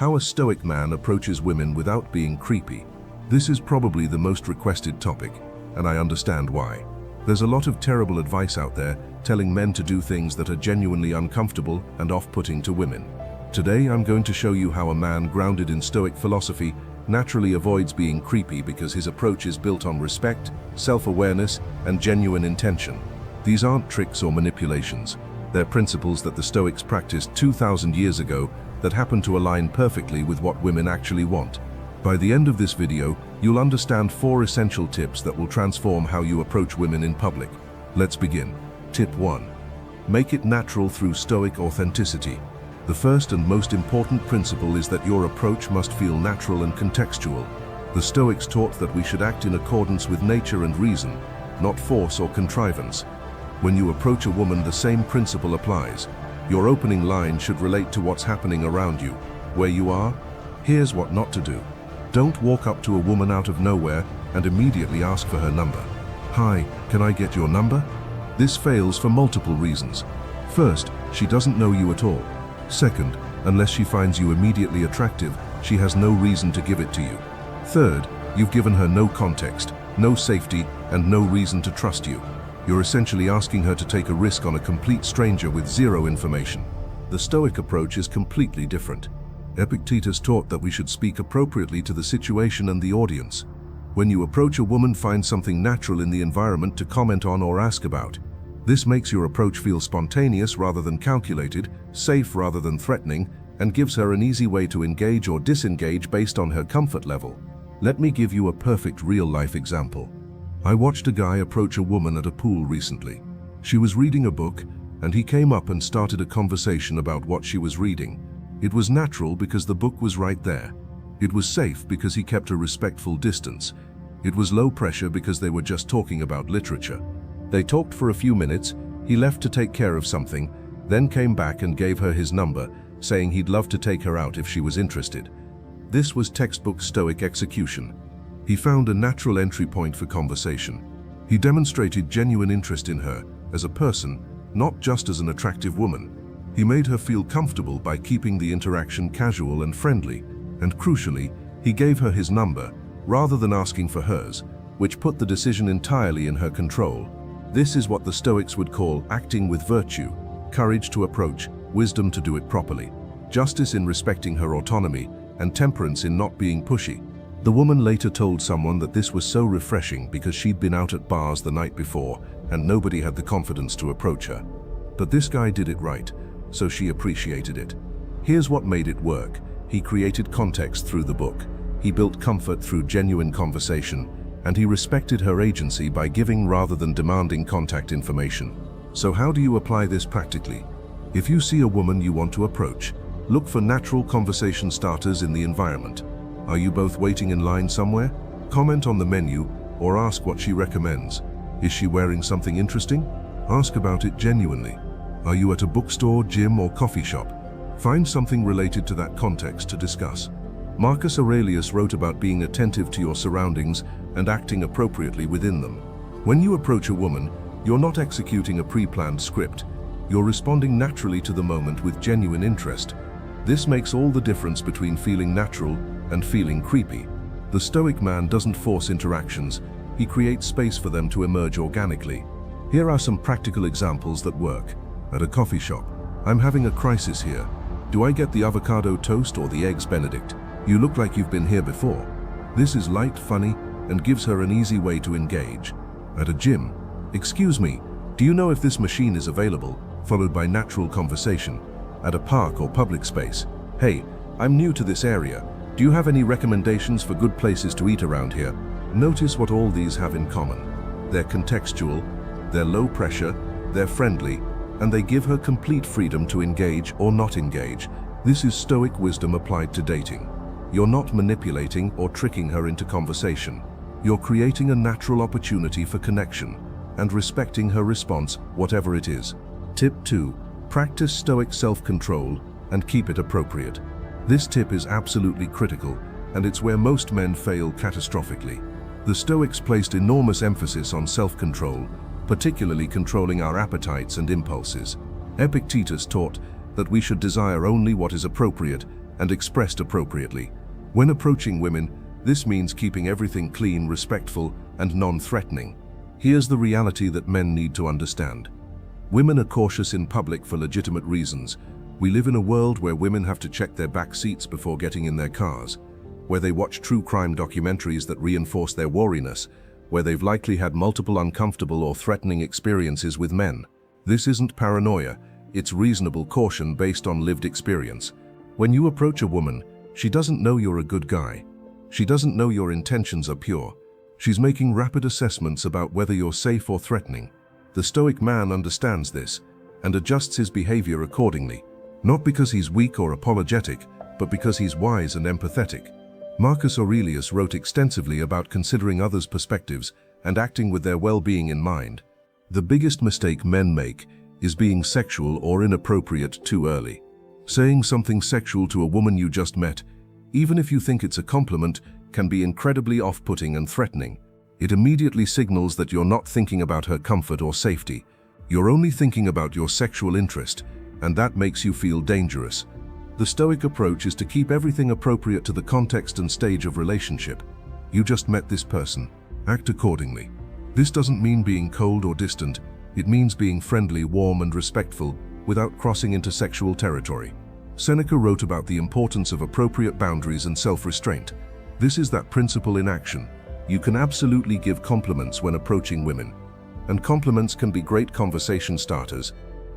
How a Stoic man approaches women without being creepy. This is probably the most requested topic, and I understand why. There's a lot of terrible advice out there telling men to do things that are genuinely uncomfortable and off-putting to women. Today I'm going to show you how a man grounded in Stoic philosophy naturally avoids being creepy because his approach is built on respect, self-awareness, and genuine intention. These aren't tricks or manipulations. They're principles that the Stoics practiced 2,000 years ago that happen to align perfectly with what women actually want. By the end of this video, you'll understand 4 essential tips that will transform how you approach women in public. Let's begin. Tip 1. Make it natural through Stoic authenticity. The first and most important principle is that your approach must feel natural and contextual. The Stoics taught that we should act in accordance with nature and reason, not force or contrivance. When you approach a woman, the same principle applies. Your opening line should relate to what's happening around you. Where you are, here's what not to do. Don't walk up to a woman out of nowhere and immediately ask for her number. Hi, can I get your number? This fails for multiple reasons. First, she doesn't know you at all. Second, unless she finds you immediately attractive, she has no reason to give it to you. Third, you've given her no context, no safety, and no reason to trust you. You're essentially asking her to take a risk on a complete stranger with zero information. The Stoic approach is completely different. Epictetus taught that we should speak appropriately to the situation and the audience. When you approach a woman, find something natural in the environment to comment on or ask about. This makes your approach feel spontaneous rather than calculated, safe rather than threatening, and gives her an easy way to engage or disengage based on her comfort level. Let me give you a perfect real-life example. I watched a guy approach a woman at a pool recently. She was reading a book, and he came up and started a conversation about what she was reading. It was natural because the book was right there. It was safe because he kept a respectful distance. It was low pressure because they were just talking about literature. They talked for a few minutes, he left to take care of something, then came back and gave her his number, saying he'd love to take her out if she was interested. This was textbook Stoic execution. He found a natural entry point for conversation. He demonstrated genuine interest in her as a person, not just as an attractive woman. He made her feel comfortable by keeping the interaction casual and friendly, and crucially, he gave her his number rather than asking for hers, which put the decision entirely in her control. This is what the Stoics would call acting with virtue, courage to approach, wisdom to do it properly, justice in respecting her autonomy, and temperance in not being pushy. The woman later told someone that this was so refreshing because she'd been out at bars the night before and nobody had the confidence to approach her. But this guy did it right, so she appreciated it. Here's what made it work. He created context through the book. He built comfort through genuine conversation, and he respected her agency by giving rather than demanding contact information. So how do you apply this practically? If you see a woman you want to approach, look for natural conversation starters in the environment. Are you both waiting in line somewhere? Comment on the menu or ask what she recommends. Is she wearing something interesting? Ask about it genuinely. Are you at a bookstore, gym, or coffee shop? Find something related to that context to discuss. Marcus Aurelius wrote about being attentive to your surroundings and acting appropriately within them. When you approach a woman, you're not executing a pre-planned script. You're responding naturally to the moment with genuine interest. This makes all the difference between feeling natural and feeling creepy. The Stoic man doesn't force interactions. He creates space for them to emerge organically. Here are some practical examples that work. At a coffee shop, I'm having a crisis here. Do I get the avocado toast or the eggs Benedict? You look like you've been here before. This is light, funny, and gives her an easy way to engage. At a gym, excuse me, do you know if this machine is available? Followed by natural conversation. At a park or public space, hey, I'm new to this area. Do you have any recommendations for good places to eat around here? Notice what all these have in common. They're contextual, they're low pressure, they're friendly, and they give her complete freedom to engage or not engage. This is Stoic wisdom applied to dating. You're not manipulating or tricking her into conversation. You're creating a natural opportunity for connection and respecting her response, whatever it is. Tip 2. Practice Stoic self-control and keep it appropriate. This tip is absolutely critical, and it's where most men fail catastrophically. The Stoics placed enormous emphasis on self-control, particularly controlling our appetites and impulses. Epictetus taught that we should desire only what is appropriate and expressed appropriately. When approaching women, this means keeping everything clean, respectful, and non-threatening. Here's the reality that men need to understand. Women are cautious in public for legitimate reasons. We live in a world where women have to check their back seats before getting in their cars, where they watch true crime documentaries that reinforce their wariness, where they've likely had multiple uncomfortable or threatening experiences with men. This isn't paranoia, it's reasonable caution based on lived experience. When you approach a woman, she doesn't know you're a good guy. She doesn't know your intentions are pure. She's making rapid assessments about whether you're safe or threatening. The Stoic man understands this and adjusts his behavior accordingly, not because he's weak or apologetic, but because he's wise and empathetic. Marcus Aurelius wrote extensively about considering others' perspectives and acting with their well-being in mind. The biggest mistake men make is being sexual or inappropriate too early. Saying something sexual to a woman you just met, even if you think it's a compliment, can be incredibly off-putting and threatening. It immediately signals that you're not thinking about her comfort or safety. You're only thinking about your sexual interest, and that makes you feel dangerous. The Stoic approach is to keep everything appropriate to the context and stage of relationship. You just met this person. Act accordingly. This doesn't mean being cold or distant. It means being friendly, warm, and respectful without crossing into sexual territory. Seneca wrote about the importance of appropriate boundaries and self-restraint. This is that principle in action. You can absolutely give compliments when approaching women, and compliments can be great conversation starters,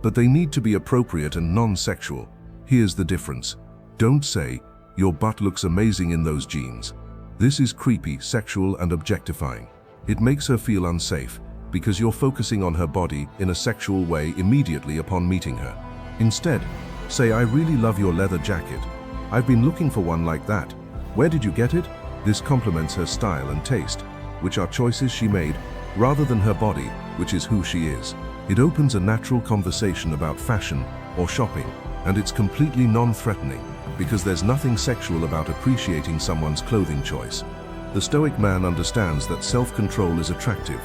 but they need to be appropriate and non-sexual. Here's the difference. Don't say, "Your butt looks amazing in those jeans." This is creepy, sexual, and objectifying. It makes her feel unsafe because you're focusing on her body in a sexual way immediately upon meeting her. Instead, say, "I really love your leather jacket. I've been looking for one like that. Where did you get it?" This compliments her style and taste, which are choices she made, rather than her body, which is who she is. It opens a natural conversation about fashion or shopping, and it's completely non-threatening because there's nothing sexual about appreciating someone's clothing choice. The Stoic man understands that self-control is attractive.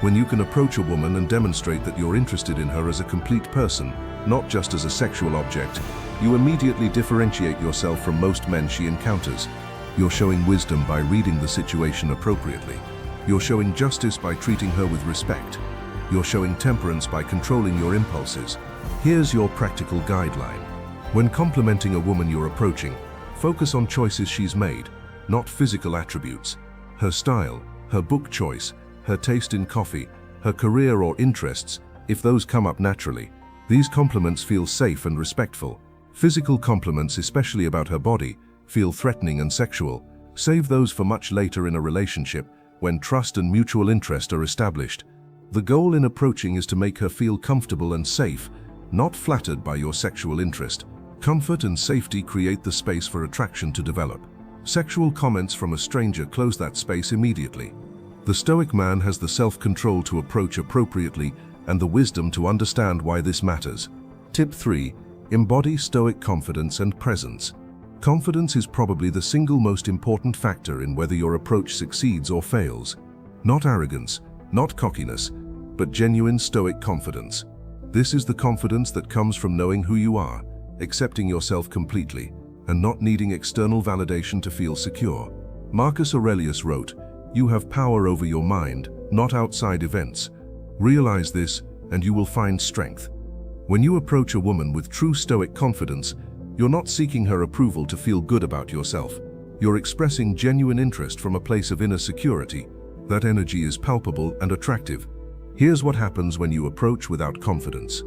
When you can approach a woman and demonstrate that you're interested in her as a complete person, not just as a sexual object, you immediately differentiate yourself from most men she encounters. You're showing wisdom by reading the situation appropriately. You're showing justice by treating her with respect. You're showing temperance by controlling your impulses. Here's your practical guideline. When complimenting a woman you're approaching, focus on choices she's made, not physical attributes. Her style, her book choice, her taste in coffee, her career or interests, if those come up naturally. These compliments feel safe and respectful. Physical compliments, especially about her body, feel threatening and sexual. Save those for much later in a relationship, when trust and mutual interest are established. The goal in approaching is to make her feel comfortable and safe, not flattered by your sexual interest. Comfort and safety create the space for attraction to develop. Sexual comments from a stranger close that space immediately. The Stoic man has the self-control to approach appropriately and the wisdom to understand why this matters. Tip 3. Embody Stoic confidence and presence. Confidence is probably the single most important factor in whether your approach succeeds or fails. Not arrogance, not cockiness, but genuine Stoic confidence. This is the confidence that comes from knowing who you are, accepting yourself completely, and not needing external validation to feel secure. Marcus Aurelius wrote, "You have power over your mind, not outside events. Realize this, and you will find strength." When you approach a woman with true Stoic confidence, you're not seeking her approval to feel good about yourself. You're expressing genuine interest from a place of inner security. That energy is palpable and attractive. Here's what happens when you approach without confidence.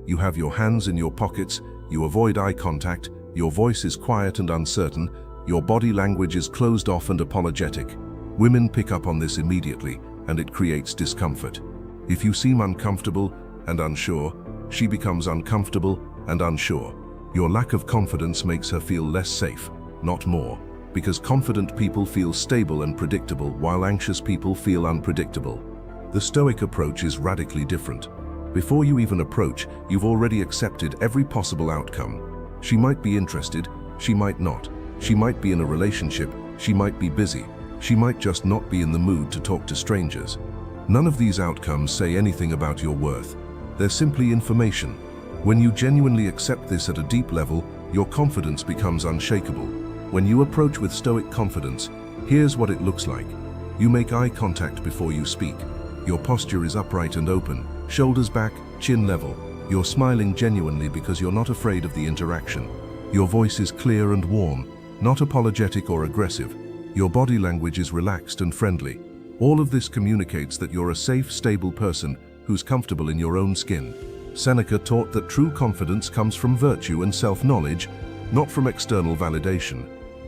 You have your hands in your pockets, you avoid eye contact, your voice is quiet and uncertain, your body language is closed off and apologetic. Women pick up on this immediately, and it creates discomfort. If you seem uncomfortable and unsure, she becomes uncomfortable and unsure. Your lack of confidence makes her feel less safe, not more, because confident people feel stable and predictable while anxious people feel unpredictable. The Stoic approach is radically different. Before you even approach, you've already accepted every possible outcome. She might be interested, she might not. She might be in a relationship, she might be busy. She might just not be in the mood to talk to strangers. None of these outcomes say anything about your worth. They're simply information. When you genuinely accept this at a deep level, your confidence becomes unshakable. When you approach with stoic confidence, here's what it looks like. You make eye contact before you speak. Your posture is upright and open, shoulders back, chin level. You're smiling genuinely because you're not afraid of the interaction. Your voice is clear and warm, not apologetic or aggressive. Your body language is relaxed and friendly. All of this communicates that you're a safe, stable person who's comfortable in your own skin. Seneca taught that true confidence comes from virtue and self-knowledge, not from external validation.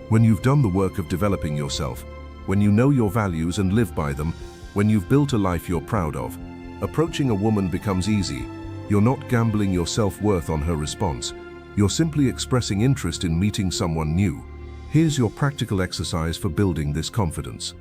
When you've done the work of developing yourself, when you know your values and live by them, when you've built a life you're proud of, approaching a woman becomes easy. You're not gambling your self-worth on her response. You're simply expressing interest in meeting someone new. Here's your practical exercise for building this confidence.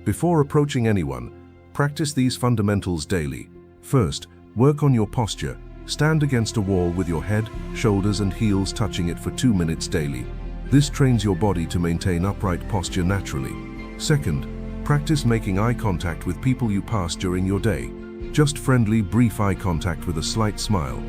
Before approaching anyone, practice these fundamentals daily. First, work on your posture. Stand against a wall with your head, shoulders, and heels touching it for 2 minutes daily. This trains your body to maintain upright posture naturally. Second, practice making eye contact with people you pass during your day. Just friendly, brief eye contact with a slight smile.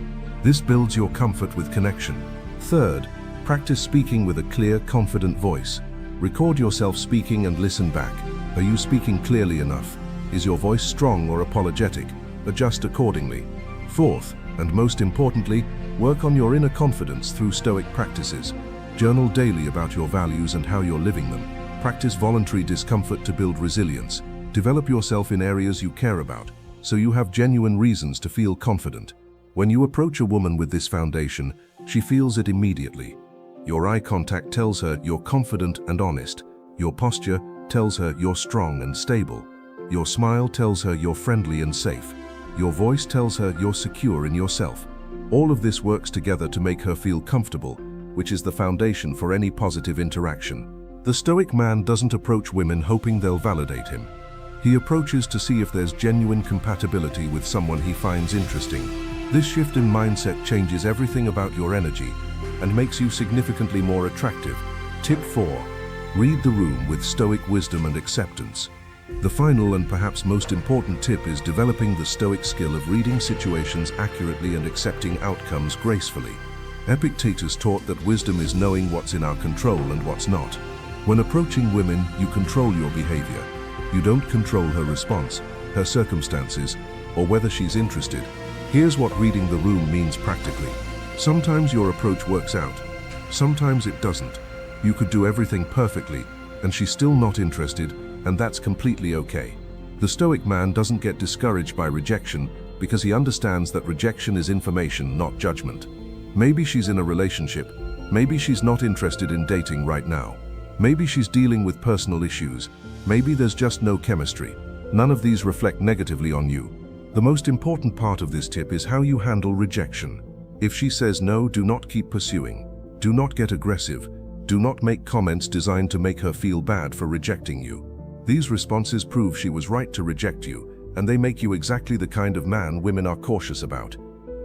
This builds your comfort with connection. Third, practice speaking with a clear, confident voice. Record yourself speaking and listen back. Are you speaking clearly enough? Is your voice strong or apologetic? Adjust accordingly. Fourth, and most importantly, work on your inner confidence through Stoic practices. Journal daily about your values and how you're living them. Practice voluntary discomfort to build resilience. Develop yourself in areas you care about, so you have genuine reasons to feel confident. When you approach a woman with this foundation, she feels it immediately. Your eye contact tells her you're confident and honest. Your posture tells her you're strong and stable. Your smile tells her you're friendly and safe. Your voice tells her you're secure in yourself. All of this works together to make her feel comfortable, which is the foundation for any positive interaction. The Stoic man doesn't approach women hoping they'll validate him. He approaches to see if there's genuine compatibility with someone he finds interesting. This shift in mindset changes everything about your energy and makes you significantly more attractive. Tip 4. Read the room with Stoic wisdom and acceptance. The final and perhaps most important tip is developing the Stoic skill of reading situations accurately and accepting outcomes gracefully. Epictetus taught that wisdom is knowing what's in our control and what's not. When approaching women, you control your behavior. You don't control her response, her circumstances, or whether she's interested. Here's what reading the room means practically. Sometimes your approach works out. Sometimes it doesn't. You could do everything perfectly, and she's still not interested, and that's completely okay. The Stoic man doesn't get discouraged by rejection because he understands that rejection is information, not judgment. Maybe she's in a relationship. Maybe she's not interested in dating right now. Maybe she's dealing with personal issues. Maybe there's just no chemistry. None of these reflect negatively on you. The most important part of this tip is how you handle rejection. If she says no, do not keep pursuing. Do not get aggressive. Do not make comments designed to make her feel bad for rejecting you. These responses prove she was right to reject you, and they make you exactly the kind of man women are cautious about.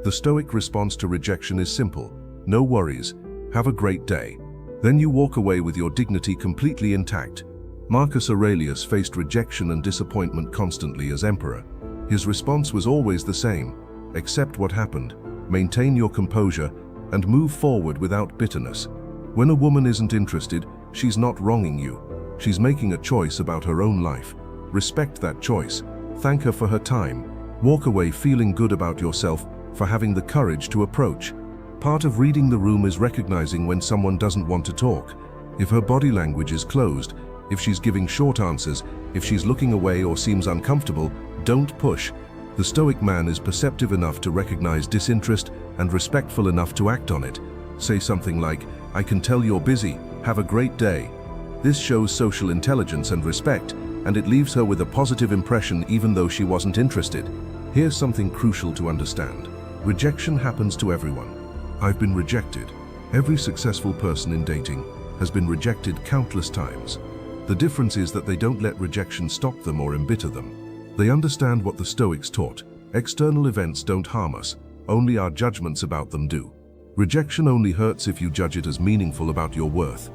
The Stoic response to rejection is simple. No worries. Have a great day. Then you walk away with your dignity completely intact. Marcus Aurelius faced rejection and disappointment constantly as emperor. His response was always the same. Accept what happened, maintain your composure, and move forward without bitterness. When a woman isn't interested, she's not wronging you. She's making a choice about her own life. Respect that choice. Thank her for her time. Walk away feeling good about yourself for having the courage to approach. Part of reading the room is recognizing when someone doesn't want to talk. If her body language is closed, if she's giving short answers, if she's looking away or seems uncomfortable, don't push. The Stoic man is perceptive enough to recognize disinterest and respectful enough to act on it. Say something like, "I can tell you're busy. Have a great day." This shows social intelligence and respect, and it leaves her with a positive impression even though she wasn't interested. Here's something crucial to understand. Rejection happens to everyone. I've been rejected. Every successful person in dating has been rejected countless times. The difference is that they don't let rejection stop them or embitter them. They understand what the Stoics taught. External events don't harm us, only our judgments about them do. Rejection only hurts if you judge it as meaningful about your worth.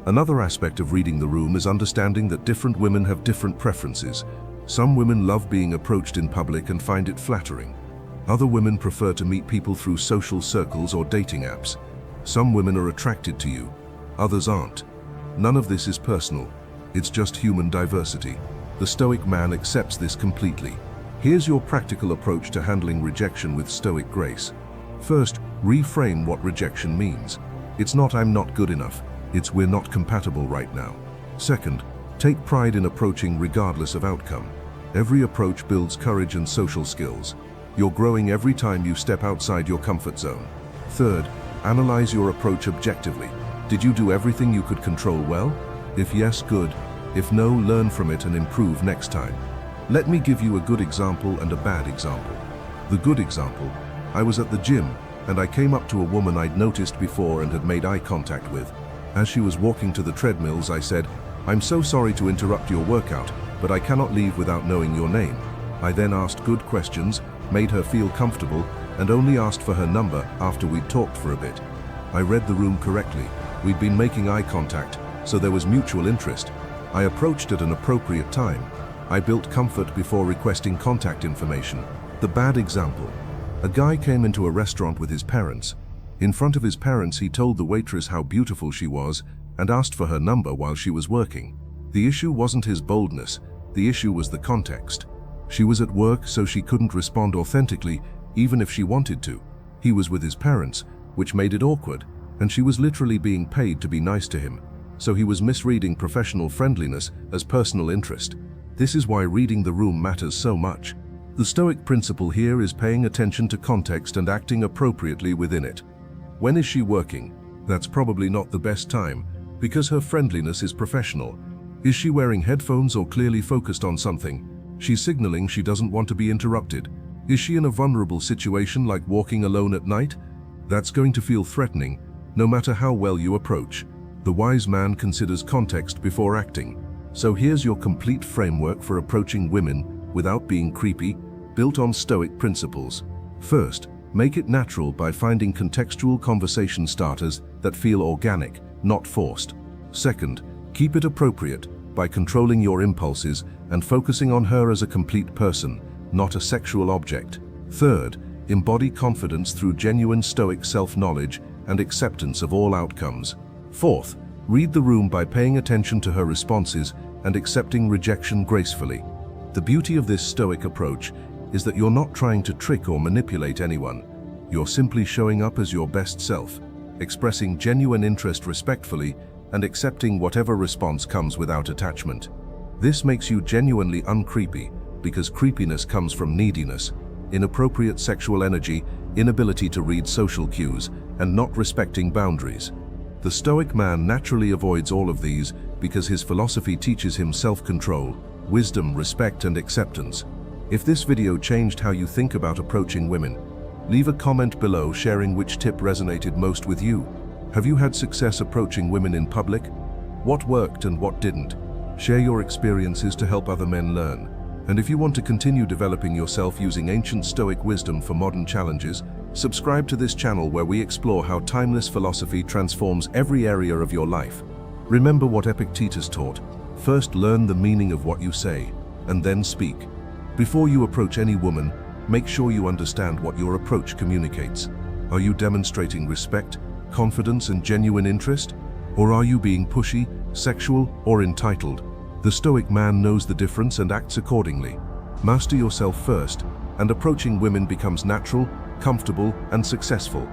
Another aspect of reading the room is understanding that different women have different preferences. Some women love being approached in public and find it flattering. Other women prefer to meet people through social circles or dating apps. Some women are attracted to you, others aren't. None of this is personal. It's just human diversity. The Stoic man accepts this completely. Here's your practical approach to handling rejection with Stoic grace. First, reframe what rejection means. It's not "I'm not good enough," it's "we're not compatible right now." Second, take pride in approaching regardless of outcome. Every approach builds courage and social skills. You're growing every time you step outside your comfort zone. Third, analyze your approach objectively. Did you do everything you could control well? If yes, good. If no, learn from it and improve next time. Let me give you a good example and a bad example. The good example: I was at the gym and I came up to a woman I'd noticed before and had made eye contact with. As she was walking to the treadmills, I said, "I'm so sorry to interrupt your workout, but I cannot leave without knowing your name." I then asked good questions, made her feel comfortable, and only asked for her number after we'd talked for a bit. I read the room correctly. We'd been making eye contact, so there was mutual interest. I approached at an appropriate time. I built comfort before requesting contact information. The bad example: a guy came into a restaurant with his parents. In front of his parents, he told the waitress how beautiful she was and asked for her number while she was working. The issue wasn't his boldness, the issue was the context. She was at work, so she couldn't respond authentically, even if she wanted to. He was with his parents, which made it awkward, and she was literally being paid to be nice to him. So he was misreading professional friendliness as personal interest. This is why reading the room matters so much. The Stoic principle here is paying attention to context and acting appropriately within it. When is she working? That's probably not the best time, because her friendliness is professional. Is she wearing headphones or clearly focused on something? She's signaling she doesn't want to be interrupted. Is she in a vulnerable situation like walking alone at night? That's going to feel threatening, no matter how well you approach. The wise man considers context before acting. So here's your complete framework for approaching women without being creepy, built on Stoic principles. First, make it natural by finding contextual conversation starters that feel organic, not forced. Second, keep it appropriate by controlling your impulses and focusing on her as a complete person, not a sexual object. Third, embody confidence through genuine Stoic self-knowledge and acceptance of all outcomes. Fourth, read the room by paying attention to her responses and accepting rejection gracefully. The beauty of this Stoic approach is that you're not trying to trick or manipulate anyone. You're simply showing up as your best self, expressing genuine interest respectfully and accepting whatever response comes without attachment. This makes you genuinely uncreepy, because creepiness comes from neediness, inappropriate sexual energy, inability to read social cues, and not respecting boundaries. The Stoic man naturally avoids all of these because his philosophy teaches him self-control, wisdom, respect, and acceptance. If this video changed how you think about approaching women, leave a comment below sharing which tip resonated most with you. Have you had success approaching women in public? What worked and what didn't? Share your experiences to help other men learn. And if you want to continue developing yourself using ancient Stoic wisdom for modern challenges, subscribe to this channel where we explore how timeless philosophy transforms every area of your life. Remember what Epictetus taught: first learn the meaning of what you say, and then speak. Before you approach any woman, make sure you understand what your approach communicates. Are you demonstrating respect, confidence, and genuine interest? Or are you being pushy, sexual, or entitled? The Stoic man knows the difference and acts accordingly. Master yourself first, and approaching women becomes natural, comfortable, and successful.